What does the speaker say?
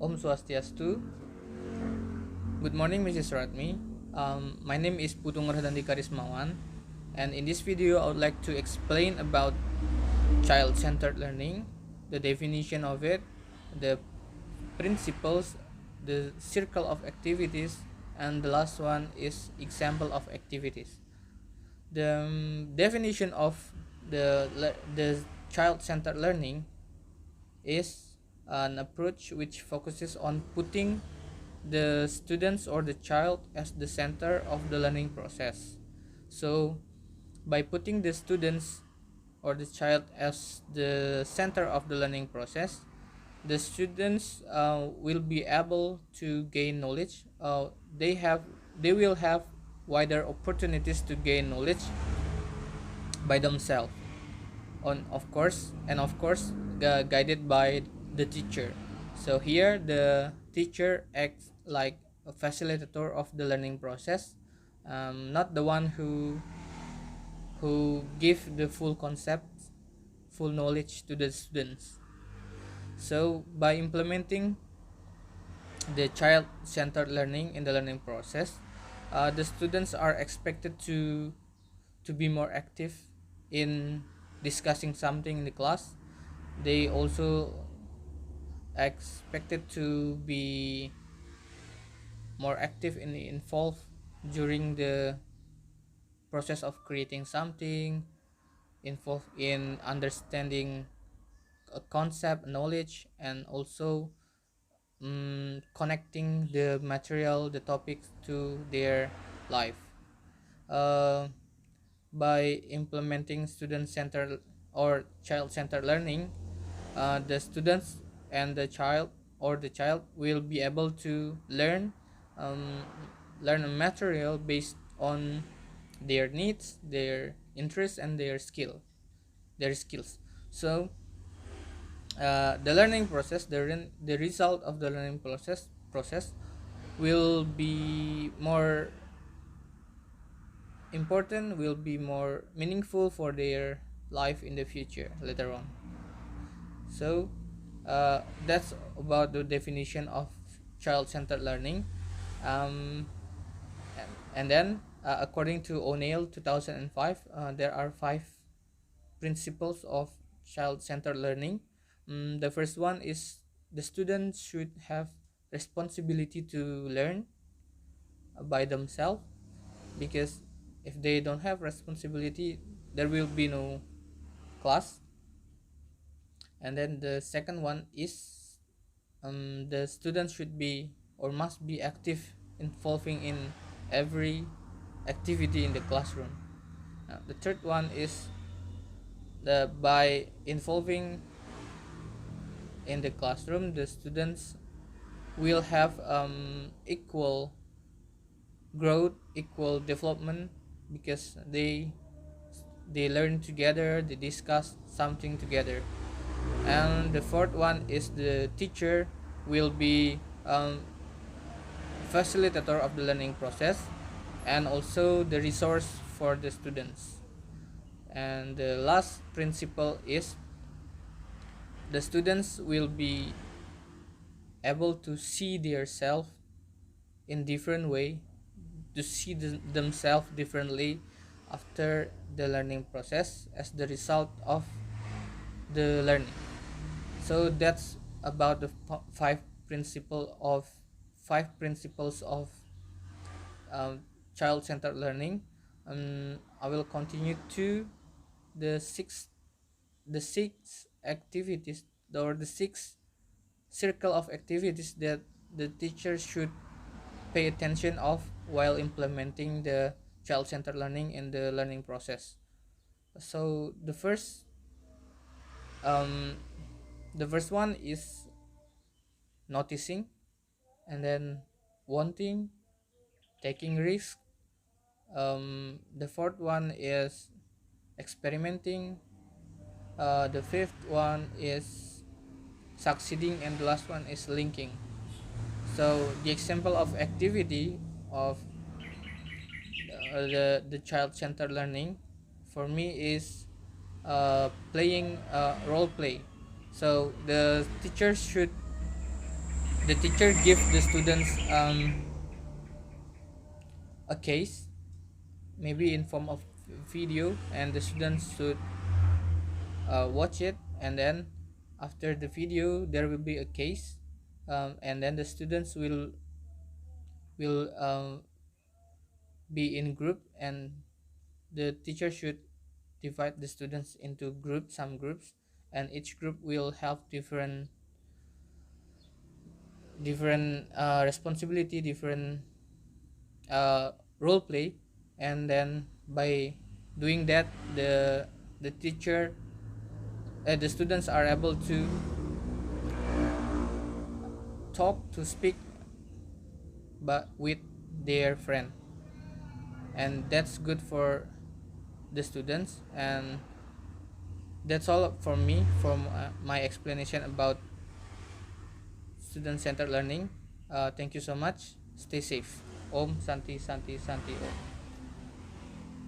Om Swastiastu. Good morning, Mrs. Ratmi. My name is Putu Ngurah dan Kharismawan, and in this video, I would like to explain about child-centered learning, the definition of it, the principles, the circle of activities, and the last one is example of activities. The definition of the child-centered learning is an approach which focuses on putting the students or the child as the center of the learning process. So by putting the students or the child as the center of the learning process, the students will be able to gain knowledge. They will have wider opportunities to gain knowledge by themselves, of course guided by the teacher. So here the teacher acts like a facilitator of the learning process, not the one who give the full concept, full knowledge to the students. So by implementing the child-centered learning in the learning process, the students are expected to be more active in discussing something in the class. They also expected to be more active and involved during the process of creating something, involved in understanding a concept, knowledge, and also connecting the material, the topics to their life. Uh, by implementing student-centered or child-centered learning, the students and the child will be able to um, learn a material based on their needs, their interests, and their skills. So the learning process, the result of the learning process will be more important, will be more meaningful for their life in the future later on. So that's about the definition of child-centered learning. um, and then according to O'Neill 2005, there are 5 principles of child-centered learning. The first one is the students should have responsibility to learn by themselves, because if they don't have responsibility, there will be no class. And then the second one is the students should be or must be active, involving in every activity in the classroom. The third one is by involving in the classroom, the students will have equal growth, equal development, because they learn together, they discuss something together. And the fourth one is the teacher will be facilitator of the learning process and also the resource for the students. And the last principle is the students will be able to see their self in different way, to see themselves differently after the learning process as the result of the learning. So that's about the five principles of child-centered learning. I will continue to the six activities, or the six circle of activities that the teacher should pay attention of while implementing the child-centered learning in the learning process. So um, the first one is noticing, and then wanting, taking risk. The fourth one is experimenting. The fifth one is succeeding, and the last one is linking. So the example of activity of the child-centered learning for me is playing role play. So the the teacher give the students a case, maybe in form of video, and the students should watch it, and then after the video there will be a case, and then the students will be in group, and the teacher should divide the students into groups, some groups, and each group will have different responsibility, different role play, and then by doing that, the teacher the students are able to talk, to speak, but with their friend, and that's good for the students. And that's all for me from my explanation about student centered learning. Thank you so much. Stay safe. Om Santi Santi Santi Om.